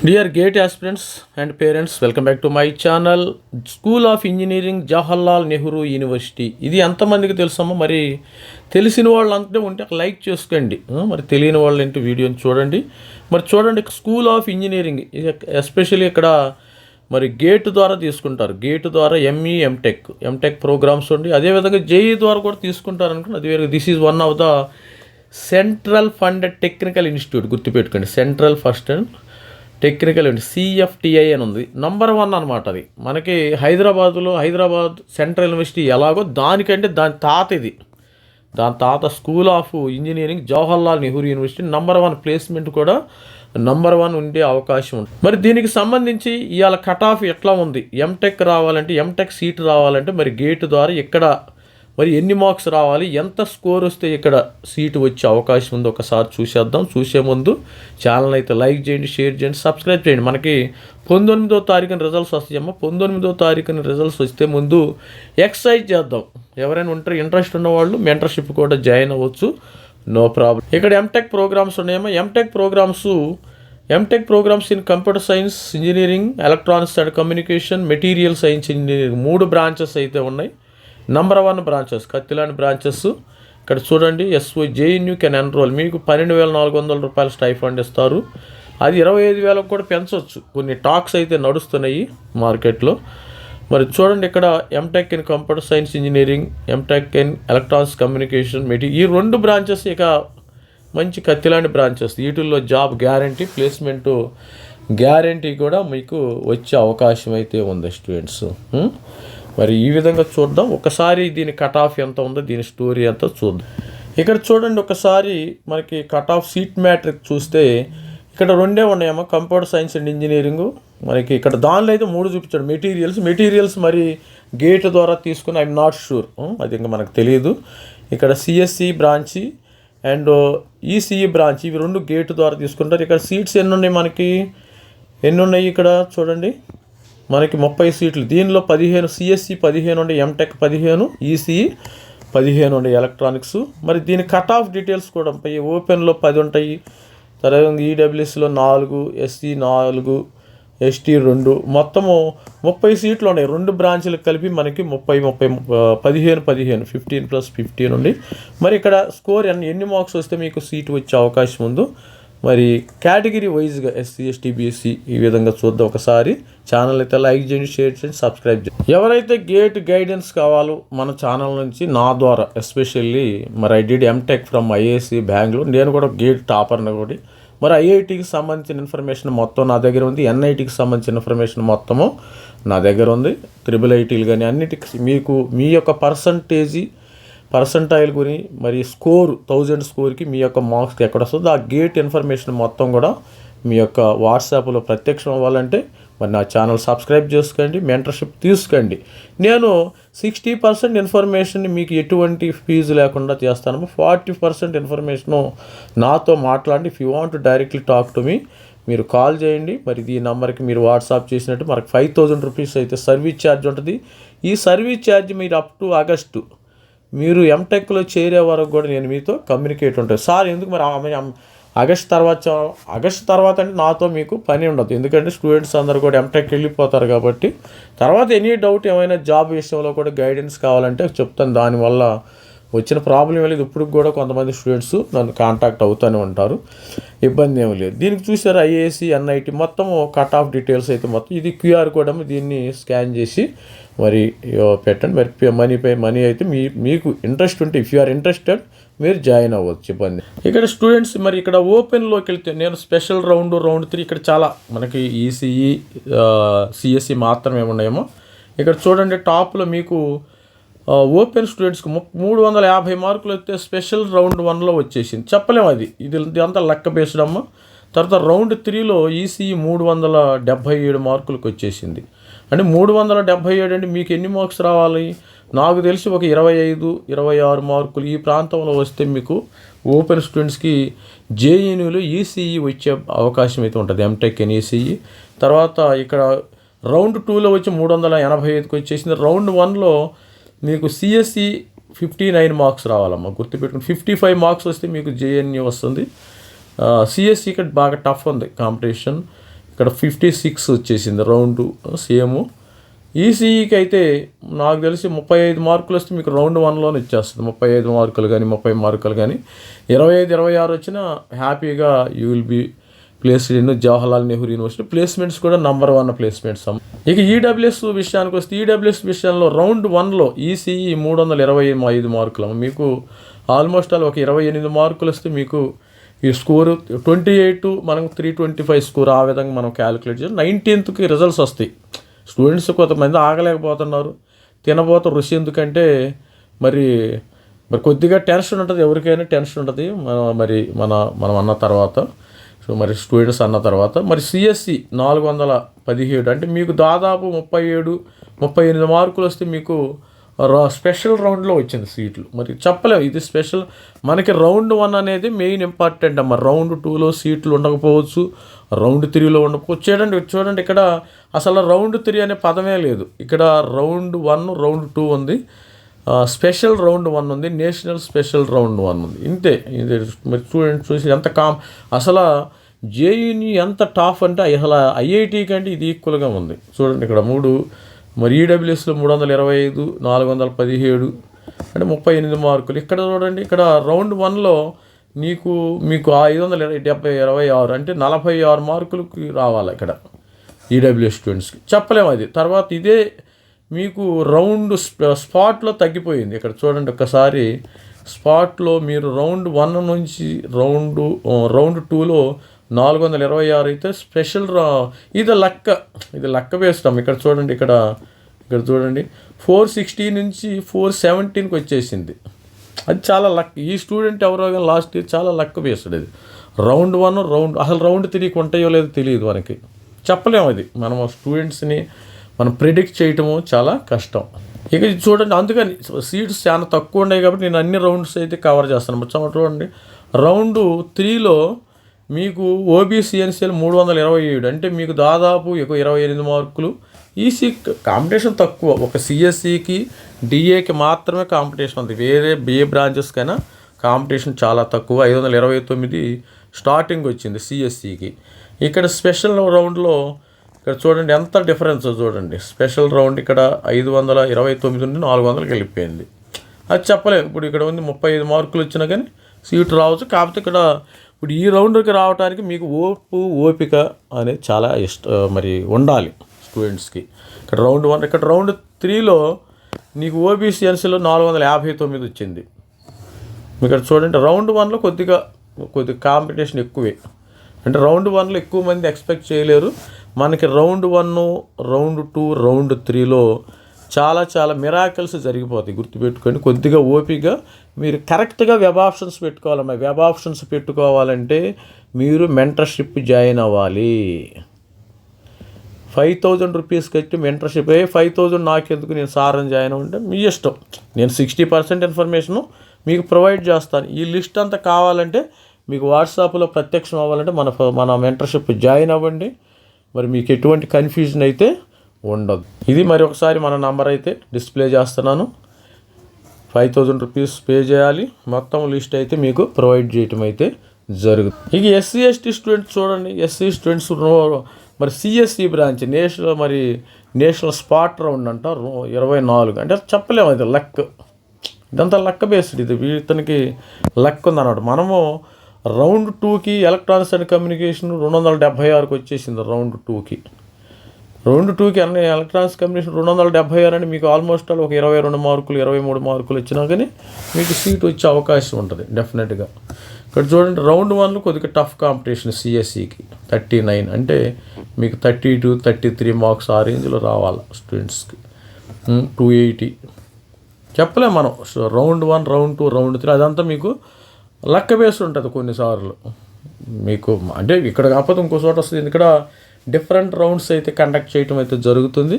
Dear GATE aspirants and parents, welcome back to my channel. School of engineering Jawaharlal Nehru university. ఇది ఎంతమందికి తెలుసమ్మా? మరి తెలిసిన వాళ్ళు అంటే ఉంటే లైక్ చేసుకోండి, మరి తెలియని వాళ్ళు ఏంటి వీడియోని చూడండి. మరి చూడండి, స్కూల్ ఆఫ్ ఇంజనీరింగ్ ఎస్పెషల్లీ ఇక్కడ మరి గేట్ ద్వారా తీసుకుంటారు. గేట్ ద్వారా ఎంఈ ఎంటెక్ ప్రోగ్రామ్స్ ఉండి, అదేవిధంగా జేఈ ద్వారా కూడా తీసుకుంటారు అనుకోండి. అది వేరే. This is one of the central funded technical institute. గుర్తుపెట్టుకోండి, central first and technical CFTI అని ఉంది. నంబర్ 1 అనమాట. అది మనకి హైదరాబాద్ సెంట్రల్ యూనివర్సిటీ ఎలాగో దానికంటే దాని తాత ఇది. దాని తాత school of engineering Jawaharlal Nehru university number 1 placement కూడా నంబర్ 1 ఉండే అవకాశం ఉంది. మరి దీనికి సంబంధించి ఇవాళ కట్ ఆఫ్ ఎట్లా ఉంది? ఎంటెక్ రావాలంటే, ఎంటెక్ సీట్ రావాలంటే మరి గేట్ ద్వారా ఇక్కడ మరి ఎన్ని మార్క్స్ రావాలి, ఎంత స్కోర్ వస్తే ఇక్కడ సీటు వచ్చే అవకాశం ఉంది ఒకసారి చూసేద్దాం. చూసే ముందు ఛానల్ అయితే లైక్ చేయండి, షేర్ చేయండి, సబ్స్క్రైబ్ చేయండి. మనకి 19వ తారీఖున రిజల్ట్స్ వస్తాయమ్మా. 19వ తారీఖున రిజల్ట్స్ వస్తే ముందు ఎక్సర్సైజ్ చేద్దాం. ఎవరైనా ఉంటారు ఇంట్రెస్ట్ ఉన్నవాళ్ళు మెంటర్షిప్ కూడా జాయిన్ అవ్వచ్చు, నో ప్రాబ్లం. ఇక్కడ ఎంటెక్ ప్రోగ్రామ్స్ ఉన్నాయమ్మా. MTech programmes in computer science engineering, electronics and communication, material science engineering 3 branches అయితే ఉన్నాయి. నంబర్ 1 బ్రాంచెస్ కత్తిలాంటి బ్రాంచెస్. ఇక్కడ చూడండి, జేఎన్యూ కెన్ ఎన్రోల్. మీకు 12,400 రూపాయలు స్టైఫండ్ ఇస్తారు. అది 25,000 కూడా పెంచవచ్చు. కొన్ని టాక్స్ అయితే నడుస్తున్నాయి మార్కెట్లో. మరి చూడండి, ఇక్కడ MTech in computer science engineering, MTech in electronics communication, ఈ 2 బ్రాంచెస్ ఇక మంచి కత్తిలాంటి బ్రాంచెస్. వీటిల్లో జాబ్ గ్యారంటీ, ప్లేస్మెంట్ గ్యారంటీ కూడా మీకు వచ్చే అవకాశం అయితే ఉంది స్టూడెంట్స్. మరి ఈ విధంగా చూద్దాం. ఒకసారి దీని కట్ ఆఫ్ ఎంత ఉందో, దీని స్టోరీ ఎంత చూద్దాం. ఇక్కడ చూడండి, ఒకసారి మనకి కట్ ఆఫ్ సీట్ మ్యాట్రిక్ చూస్తే ఇక్కడ 2 ఉన్నాయమ్మా. కంప్యూటర్ సైన్స్ అండ్ ఇంజనీరింగ్ మనకి ఇక్కడ దానిలో అయితే 3 చూపించాడు. మెటీరియల్స్ మరి గేట్ ద్వారా తీసుకుని ఐఎమ్ నాట్ షూర్, అది ఇంకా మనకు తెలియదు. ఇక్కడ CSE branch and ECE branch, ఇవి 2 గేట్ ద్వారా తీసుకుంటారు. ఇక్కడ సీట్స్ ఎన్ని ఉన్నాయి ఇక్కడ చూడండి, మనకి 30 సీట్లు. దీనిలో 15 సిఎస్సి 15 ఉండే, ఎంటెక్ 15, ఈసీఈ 15 ఉండే ఎలక్ట్రానిక్స్. మరి దీని కట్ ఆఫ్ డీటెయిల్స్ కూడా ఉంటాయి. ఓపెన్లో 10 ఉంటాయి, తర్వాత ఈడబ్ల్యూఎస్లో 4, ఎస్సీ 4, ఎస్టీ 2, మొత్తము 30 సీట్లు ఉన్నాయి. 2 బ్రాంచ్లకు కలిపి మనకి 15 15 ప్లస్ 15 ఉండి. మరి ఇక్కడ స్కోర్ ఎన్ని మార్క్స్ వస్తే మీకు సీటు వచ్చే అవకాశం ఉందో మరి కేటగిరీ వైజ్గా ఎస్సీ ఎస్టీ బీసీ ఈ విధంగా చూద్దాం. ఒకసారి ఛానల్ అయితే లైక్ చేయండి, షేర్ చేయండి, సబ్స్క్రైబ్ చేయండి. ఎవరైతే గేట్ గైడెన్స్ కావాలో మన ఛానల్ నుంచి నా ద్వారా ఎస్పెషల్లీ మరి I did MTech from IISc Bengaluru. నేను కూడా గేట్ టాపర్ని కూడా. మరి ఐఐటికి సంబంధించిన ఇన్ఫర్మేషన్ మొత్తం నా దగ్గర ఉంది. ఎన్ఐటికి సంబంధించిన ఇన్ఫర్మేషన్ మొత్తము నా దగ్గర ఉంది. IIIటీలు కానీ అన్నిటికి మీకు మీ యొక్క పర్సంటైల్ గురి మరి స్కోర్ 1000 స్కోర్కి మీ యొక్క మార్క్స్కి ఎక్కడ వస్తుందో ఆ గేట్ ఇన్ఫర్మేషన్ మొత్తం కూడా మీ యొక్క వాట్సాప్లో ప్రత్యక్షం అవ్వాలంటే మరి నా ఛానల్ సబ్స్క్రైబ్ చేసుకోండి, మెంటర్షిప్ తీసుకోండి. నేను 60% ఇన్ఫర్మేషన్ మీకు ఎటువంటి ఫీజు లేకుండా చేస్తాను. 40% ఇన్ఫర్మేషను నాతో మాట్లాడి. If you want directly talk to me, మీరు కాల్ చేయండి. మరి ఈ నెంబర్కి మీరు వాట్సాప్ చేసినట్టు మనకు 5,000 రూపీస్ అయితే సర్వీస్ ఛార్జ్ ఉంటుంది. ఈ సర్వీస్ ఛార్జ్ మీరు అప్ టు ఆగస్టు మీరు ఎంటెక్లో చేరే వరకు కూడా నేను మీతో కమ్యూనికేట్ ఉంటుంది. సార్ ఎందుకు మరి ఆగస్ట్ తర్వాత అంటే నాతో మీకు పని ఉండదు. ఎందుకంటే స్టూడెంట్స్ అందరూ కూడా ఎంటెక్ వెళ్ళిపోతారు కాబట్టి. తర్వాత ఎనీ డౌట్ ఏమైనా జాబ్ విషయంలో కూడా గైడెన్స్ కావాలంటే చెప్తాను. దానివల్ల వచ్చిన ప్రాబ్లం ఏం లేదు. ఇప్పుడు కూడా కొంతమంది స్టూడెంట్స్ నన్ను కాంటాక్ట్ అవుతూనే ఉంటారు, ఇబ్బంది ఏమీ లేదు. దీనికి చూసారు ఐఏఎస్సి ఎన్ఐటి మొత్తం కట్ ఆఫ్ డీటెయిల్స్ అయితే మొత్తం ఇది క్యూఆర్ కోడ్. దీన్ని స్కాన్ చేసి మరి పెట్టండి. మరి మనీ అయితే మీకు ఇంట్రెస్ట్ ఉంటే, ఇఫ్ యూ ఆర్ ఇంట్రెస్టెడ్ మీరు జాయిన్ అవ్వచ్చు, ఇబ్బంది. ఇక్కడ స్టూడెంట్స్ మరి ఇక్కడ ఓపెన్లోకి వెళ్తే నేను స్పెషల్ రౌండ్ 3 ఇక్కడ చాలా మనకి ఈసీఈ సిఎస్సి మాత్రమే ఉన్నాయేమో. ఇక్కడ చూడండి, టాప్లో మీకు ఓపెన్ స్టూడెంట్స్కి 350 మార్కులు వస్తే స్పెషల్ రౌండ్ 1లో వచ్చేసింది. చెప్పలేము, ఇది అంతా లెక్క బేస్డ్ అమ్మ. తర్వాత రౌండ్ 3లో ఈసీఈ 377 మార్కులకు వచ్చేసింది. అంటే 377 అంటే మీకు ఎన్ని మార్క్స్ రావాలి? నాకు తెలిసి ఒక 25-26 మార్కులు ఈ ప్రాంతంలో వస్తే మీకు ఓపెన్ స్టూడెంట్స్కి జేఎన్యూలో ఈసీఈ వచ్చే అవకాశం అయితే ఉంటుంది, ఎంటెక్ ఇన్ ఈసీఈ. తర్వాత ఇక్కడ రౌండ్ 2లో వచ్చి 385కి వచ్చేసింది. రౌండ్ 1లో మీకు సిఎస్సి 59 మార్క్స్ రావాలమ్మా, గుర్తుపెట్టుకుని. 55 మార్క్స్ వస్తే మీకు జేఎన్యూ వస్తుంది. సిఎస్సి ఇక్కడ బాగా టఫ్ ఉంది కాంపిటీషన్. ఇక్కడ 56 వచ్చేసింది రౌండ్ సేమ్. ఈసీఈకి అయితే నాకు తెలిసి 35 మార్కులు వస్తే మీకు రౌండ్ 1లోనే ఇచ్చేస్తుంది. 35 మార్కులు కానీ 30 మార్కులు కానీ 25, 26 వచ్చినా హ్యాపీగా you will be placed in Jawaharlal Nehru university. Placements కూడా నంబర్ 1 ప్లేస్మెంట్స్. ఇక ఈడబ్ల్యూఎస్ విషయానికి వస్తే ఈడబ్ల్యూఎస్ విషయంలో రౌండ్ 1లో ఈసీఈ 325 మార్కులు. మీకు ఆల్మోస్ట్ ఒక 28 మార్కులు వస్తే మీకు ఈ స్కోరు 28, మనకు 325 స్కోర్ ఆ విధంగా మనం క్యాలిక్యులేట్ చేసి 19th రిజల్ట్స్ వస్తాయి. స్టూడెంట్స్ కొంతమంది ఆగలేకపోతున్నారు, తినబోత రుచి. ఎందుకంటే మరి కొద్దిగా టెన్షన్ ఉంటుంది, ఎవరికైనా టెన్షన్ ఉంటుంది మనం అన్న తర్వాత. సో మరి స్టూడెంట్స్ అన్న తర్వాత మరి సిఎస్సి 417 అంటే మీకు దాదాపు 37-38 మార్కులు వస్తే మీకు స్పెషల్ రౌండ్లో వచ్చింది సీట్లు. మరి చెప్పలేము, ఇది స్పెషల్. మనకి రౌండ్ 1 అనేది మెయిన్ ఇంపార్టెంట్ అమ్మ. రౌండ్ 2లో సీట్లు ఉండకపోవచ్చు, రౌండ్ 3లో ఉండకపోవచ్చు. చూడండి ఇక్కడ అసలు రౌండ్ 3 అనే పదమే లేదు. ఇక్కడ రౌండ్ 1, రౌండ్ 2 ఉంది, స్పెషల్ రౌండ్ 1 ఉంది, నేషనల్ స్పెషల్ రౌండ్ 1 ఉంది. ఇంతే. ఇది మరి స్టూడెంట్స్ చూసి ఎంత అసలు జేఈని ఎంత టాఫ్ అంటే అసలు ఐఐటి కంటే ఇది ఈక్వల్గా ఉంది. చూడండి ఇక్కడ 3. మరి ఈడబ్ల్యూఎస్లో 325, 417 అంటే 38 మార్కులు. ఇక్కడ చూడండి, ఇక్కడ రౌండ్ 1లో మీకు 526 అంటే 46 మార్కులకి రావాలి ఇక్కడ ఈడబ్ల్యూఎస్ స్టూడెంట్స్కి. చెప్పలేము అది. తర్వాత ఇదే మీకు రౌండ్ స్పాట్లో తగ్గిపోయింది. ఇక్కడ చూడండి ఒక్కసారి, స్పాట్లో మీరు రౌండ్ 1 నుంచి రౌండ్ 2లో 426 అయితే స్పెషల్ ఇది లక్క వేస్తాం. ఇక్కడ చూడండి, ఇక్కడ చూడండి 460 నుంచి 417కి వచ్చేసింది. అది చాలా లక్. ఈ స్టూడెంట్ ఎవరో కానీ లాస్ట్ ఇయర్ చాలా లక్ వేస్తాడు. అది రౌండ్ 1 అసలు రౌండ్ 3కి ఉంటాయో లేదో తెలియదు మనకి. చెప్పలేము అది. మనం స్టూడెంట్స్ని మనం ప్రిడిక్ట్ చేయటము చాలా కష్టం. ఇక చూడండి, అందుకని సీట్స్ చాలా తక్కువ ఉన్నాయి కాబట్టి నేను అన్ని రౌండ్స్ అయితే కవర్ చేస్తాను. చూడండి రౌండ్ 3లో మీకు ఓబీసీ ఎన్సీఎల్ 327 అంటే మీకు దాదాపు 28 మార్కులు. ఈసీ కాంపిటీషన్ తక్కువ, ఒక సిఎస్సికి డిఏకి మాత్రమే కాంపిటీషన్ ఉంది. వేరే బిఏ బ్రాంచెస్కైనా కాంపిటీషన్ చాలా తక్కువ. 529 స్టార్టింగ్ వచ్చింది సిఎస్సికి. ఇక్కడ స్పెషల్ రౌండ్లో ఇక్కడ చూడండి ఎంత డిఫరెన్స్ చూడండి. స్పెషల్ రౌండ్ ఇక్కడ 529 నుండి 400కి వెళ్ళిపోయింది. అది చెప్పలేము. ఇప్పుడు ఇక్కడ ఉంది 35 మార్కులు వచ్చినా కానీ సీటు రావచ్చు. కాకపోతే ఇక్కడ ఇప్పుడు ఈ రౌండ్కి రావడానికి మీకు ఓపిక అనేది చాలా మరి ఉండాలి స్టూడెంట్స్కి. ఇక్కడ రౌండ్ 1, ఇక్కడ రౌండ్ 3లో నీకు ఓబీసీ ఎన్సీలో 459 వచ్చింది. ఇక్కడ చూడండి రౌండ్ 1లో కొద్దిగా కాంపిటీషన్ ఎక్కువే. అంటే రౌండ్ 1లో ఎక్కువ మంది ఎక్స్పెక్ట్ చేయలేరు. మనకి రౌండ్ 1, రౌండ్ 2, రౌండ్ 3లో చాలా మిరాకిల్స్ జరిగిపోతాయి. గుర్తుపెట్టుకొని కొద్దిగా ఓపికగా మీరు కరెక్ట్గా వెబ్ ఆప్షన్స్ పెట్టుకోవాలమ్మా. వెబ్ ఆప్షన్స్ పెట్టుకోవాలంటే మీరు మెంటర్షిప్ జాయిన్ అవ్వాలి. 5,000 రూపీస్ కట్టి మెంటర్షిప్ 5,000 నాకెందుకు, నేను సారని జాయిన్ అవ్వంటే మీ ఇష్టం. నేను 60% ఇన్ఫర్మేషను మీకు ప్రొవైడ్ చేస్తాను. ఈ లిస్ట్ అంతా కావాలంటే మీకు వాట్సాప్లో ప్రత్యక్షం అవ్వాలంటే మన మెంటర్షిప్ జాయిన్ అవ్వండి. మరి మీకు ఎటువంటి కన్ఫ్యూజన్ అయితే ఉండదు. ఇది మరి ఒకసారి మన నంబర్ అయితే డిస్ప్లే చేస్తున్నాను. 5,000 రూపీస్ పే చేయాలి. మొత్తం లిస్ట్ అయితే మీకు ప్రొవైడ్ చేయటం అయితే జరుగుతుంది. ఇక ఎస్సీ ఎస్టీ స్టూడెంట్స్ చూడండి, ఎస్సీ స్టూడెంట్స్ మరి CSE branch national spot round అంట 24 అంటే చెప్పలేము. అది లక్, ఇదంతా లక్ బేస్డ్. ఇది ఇతనికి లక్ ఉందన్నమాట. మనము రౌండ్ 2కి ఎలక్ట్రానిక్స్ అండ్ కమ్యూనికేషన్ 276కి వచ్చేసింది. రౌండ్ 2కి అన్ని ఎలక్ట్రానిక్స్ కమ్యూనికేషన్ 276 అంటే మీకు ఆల్మోస్ట్ ఒక 22 మార్కులు 23 మార్కులు వచ్చినా కానీ మీకు సీట్ వచ్చే అవకాశం ఉంటుంది డెఫినెట్గా. ఇక్కడ చూడండి రౌండ్ 1లో కొద్దిగా టఫ్ కాంపిటీషన్ సిఎస్సికి 39 అంటే మీకు 32, 33 మార్క్స్ ఆ రేంజ్లో రావాలి స్టూడెంట్స్కి. 280 చెప్పలేము మనం. రౌండ్ 1, రౌండ్ 2, రౌండ్ 3 అదంతా మీకు లక్క బేస్ ఉంటుంది కొన్నిసార్లు మీకు. అంటే ఇక్కడ కాకపోతే ఇంకో చోట వస్తుంది. ఇక్కడ డిఫరెంట్ రౌండ్స్ అయితే కండక్ట్ చేయటం అయితే జరుగుతుంది.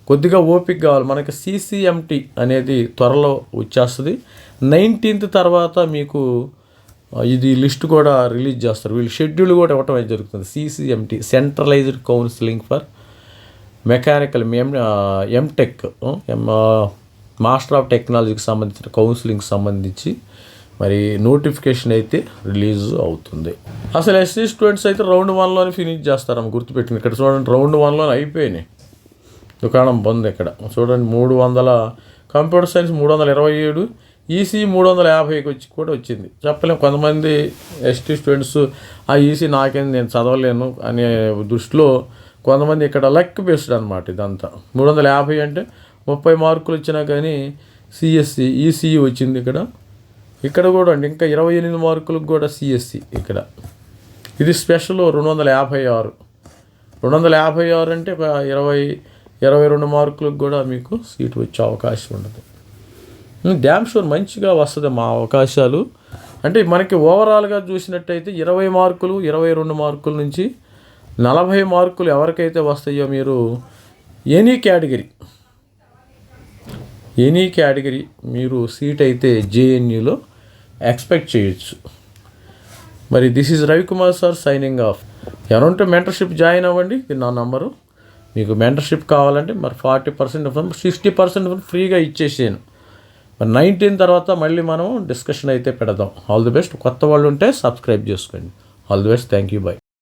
కొద్దిగా ఓపిక కావాలి. మనకి సిసిఎంటి అనేది త్వరలో వచ్చేస్తుంది. 19th తర్వాత మీకు ఇది లిస్ట్ కూడా రిలీజ్ చేస్తారు. వీళ్ళు షెడ్యూల్ కూడా ఇవ్వటం అయితే జరుగుతుంది. CCMT centralised counselling for mechanical MTech master of టెక్నాలజీకి సంబంధించిన కౌన్సిలింగ్కి సంబంధించి మరి నోటిఫికేషన్ అయితే రిలీజ్ అవుతుంది. అసలు ఎస్సీ స్టూడెంట్స్ అయితే రౌండ్ 1లోనే ఫినిష్ చేస్తారమ్మ, గుర్తుపెట్టింది. ఇక్కడ చూడండి, రౌండ్ 1లోనే అయిపోయినాయి. దుకాణం బంద్. ఇక్కడ చూడండి, 300 కంప్యూటర్ సైన్స్ 327, ఈసీ 350కి వచ్చి కూడా వచ్చింది. చెప్పలేము, కొంతమంది ఎస్టీ స్టూడెంట్స్ ఆ ఈసీ నాకేం, నేను చదవలేను అనే దృష్టిలో కొంతమంది ఇక్కడ లక్ బేస్డ్ అనమాట. ఇదంతా 350 అంటే 30 మార్కులు వచ్చినా కానీ సిఎస్సి ఈసీఈ వచ్చింది. ఇక్కడ కూడా అండి, ఇంకా 28 మార్కులకు కూడా సిఎస్సి. ఇక్కడ ఇది స్పెషల్ 256. 256 అంటే 22 మార్కులకు కూడా మీకు సీటు వచ్చే అవకాశం ఉండదు. డ్యామ్ షూర్ మంచిగా వస్తుంది మా అవకాశాలు. అంటే మనకి ఓవరాల్గా చూసినట్టయితే 20 మార్కులు, 22 మార్కుల నుంచి 40 మార్కులు ఎవరికైతే వస్తాయో మీరు ఎనీ కేటగిరీ మీరు సీట్ అయితే జేఎన్యూలో ఎక్స్పెక్ట్ చేయొచ్చు. మరి this is Ravikumar sir signing off. ఎవరంటే మెంటర్షిప్ జాయిన్ అవ్వండి, ఇది నా నంబరు. మీకు మెంటర్షిప్ కావాలంటే మరి 40%, 60% ఫ్రీగా ఇచ్చేసాను. మరి 19 తర్వాత మళ్ళీ మనం డిస్కషన్ అయితే పెడదాం. All the best. కొత్త వాళ్ళు ఉంటే సబ్స్క్రైబ్ చేసుకోండి. All the best. Thank you. By.